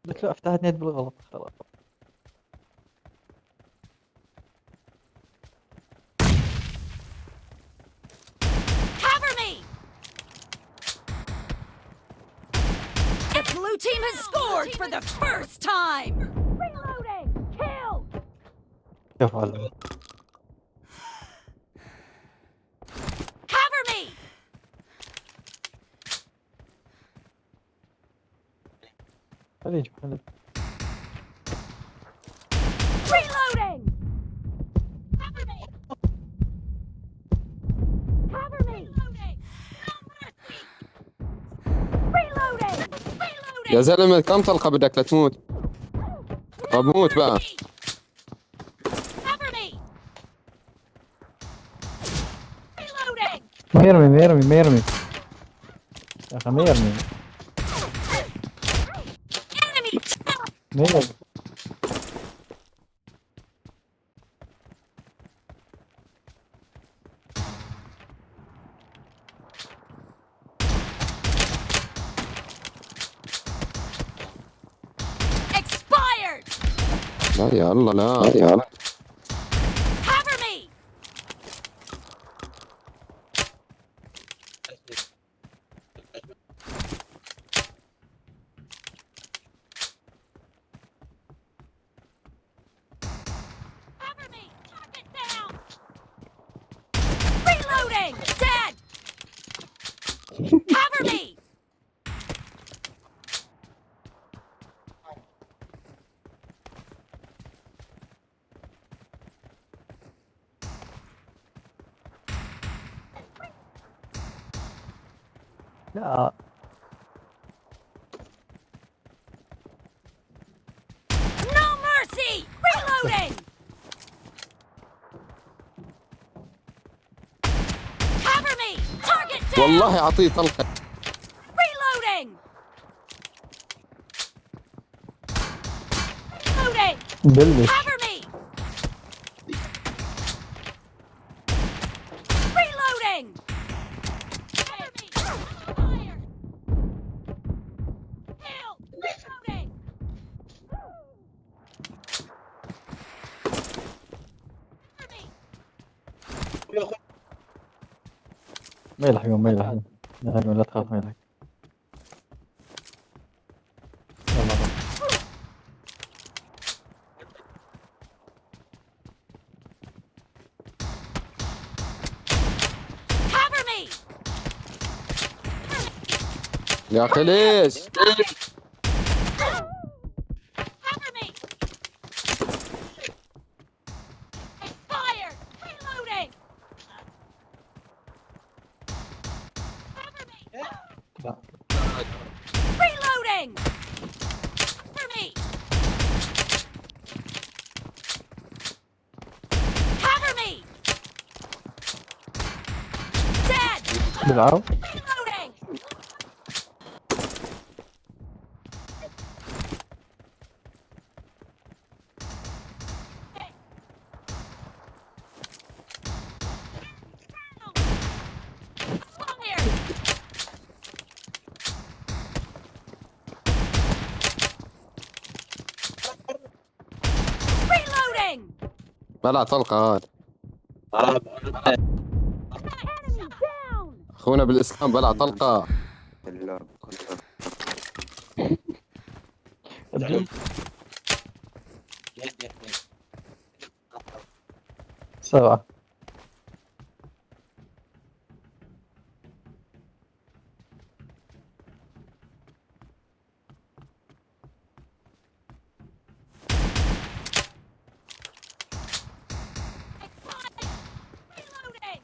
قلت له فتحت نت بالغلط خلاص. Cover me! The blue team has scored for the first time! Reloading! Kill! شوف على Cover me! خليه يجيب خليه. Reloading! Cover me! Cover me! Reloading! No mercy! Reloading! Reloading! يا زلمة كم طلقة بدك لتموت؟ طب موت بقى. Cover me! Reloading! ما يرمي ما يرمي ما يرمي يا أخي ما يرمي Enemy! ما يرمي. Expired! لا يا الله لا يا الله. Cover me! Cover me! Target down! Reloading! Dead! Cover me! لا No mercy! Reloading! Cover me! Target down! والله أعطيه طلقة. Reloading! Reloading! بلش. Cover me! Reloading! Cover me! Fire! Kill! Reloading! Cover me! ما يلحقون ما يلحقون لا تخاف ما يلحق. يلا بقى. Cover me! يا أخي ليش؟ Cover me! Expired! Reloading! Cover me! لا Reloading! Cover me! Cover me! Dead! بيلعب. Reloading! Fire! Reloading! بلع طلقة هذا. Enemy down! أخونا بالإسلام بلع طلقة. سبعة. Reloading!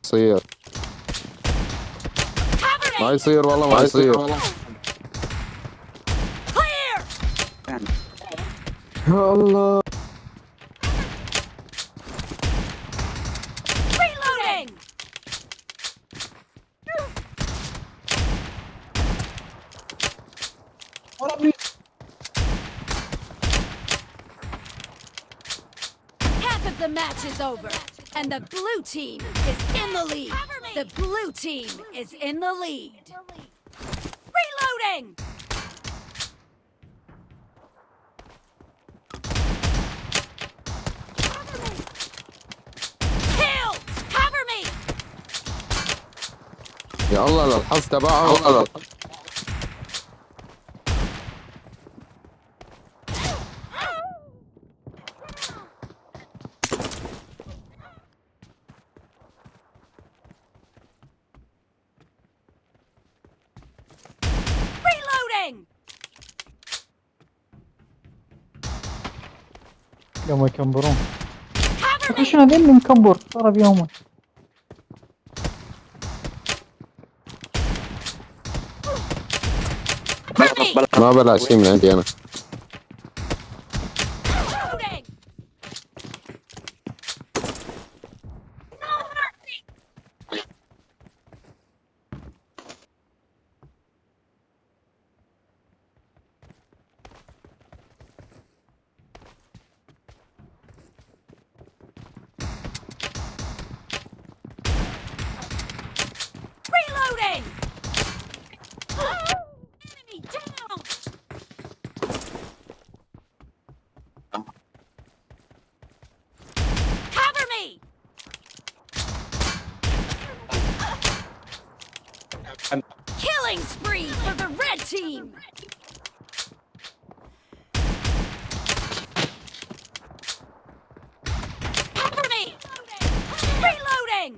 يصير Cover ما me! يصير والله ما يصير. Clear! يا الله. Reloading! Half of the match is over, and the blue team is in the lead. Cover me! The blue team is in the lead. Reloading! Cover me! Killed! Cover me! يا الله للحظ تبعه. Reloading! يوم يكمبرون. Cover me! شنو هذا اللي مكمبر ضرب يومه. ما بلع شيء من عندي أنا. Reloading! Reloading! Enemy down! Cover me! Killing spree for the red team! Cover me! Reloading!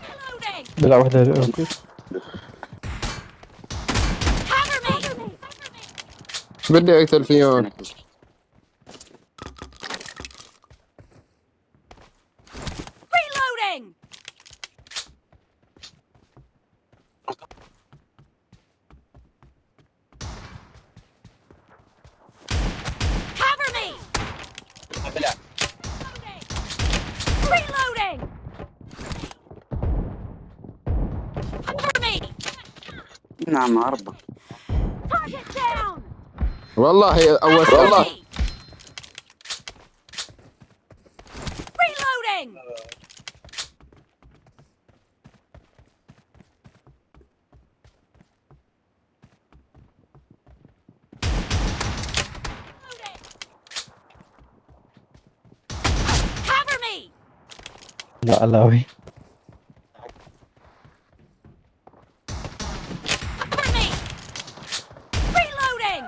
Reloading! بلع واحدة اوكي. Cover me! بدي أقتل فيهم. Reloading! Cover me! Reloading! Cover me! نعم عرضة. Target down! والله أول Cover me! Reloading! Cover me! لا علاوي. Cover me! Reloading!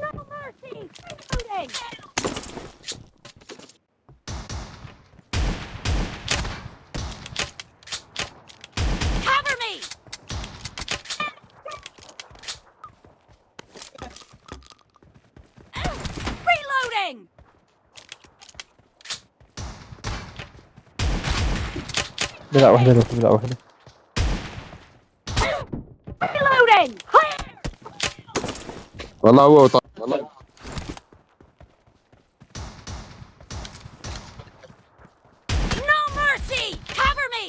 No mercy! Reloading! Cover me! Reloading! بلع واحدة اوكي بلع واحدة. Reloading! والله هو طيب. No mercy! Cover me!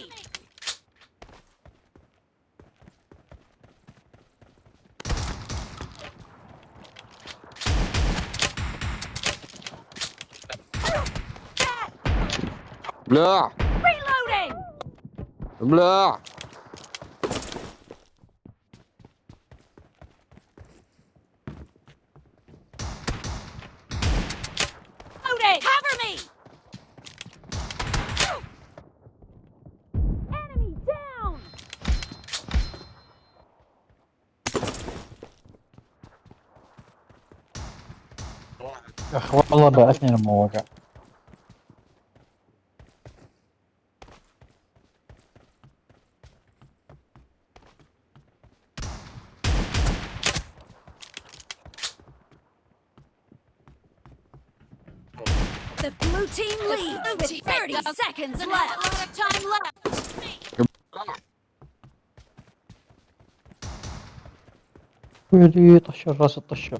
بلع Reloading! بلع. Reloading! Cover me! Enemy down! اخ والله بعثني لما وقع. The blue team leads with 30 seconds left. A lot of time left. ويلي طشر راس الطشر.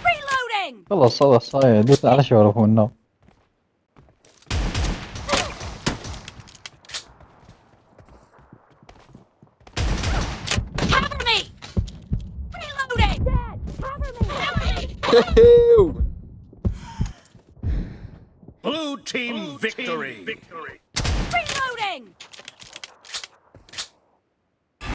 Reloading! خلاص خلاص هاي دوس على شعره هو النار. Cover me! Reloading! Dad, cover me! Cover me! Blue team victory.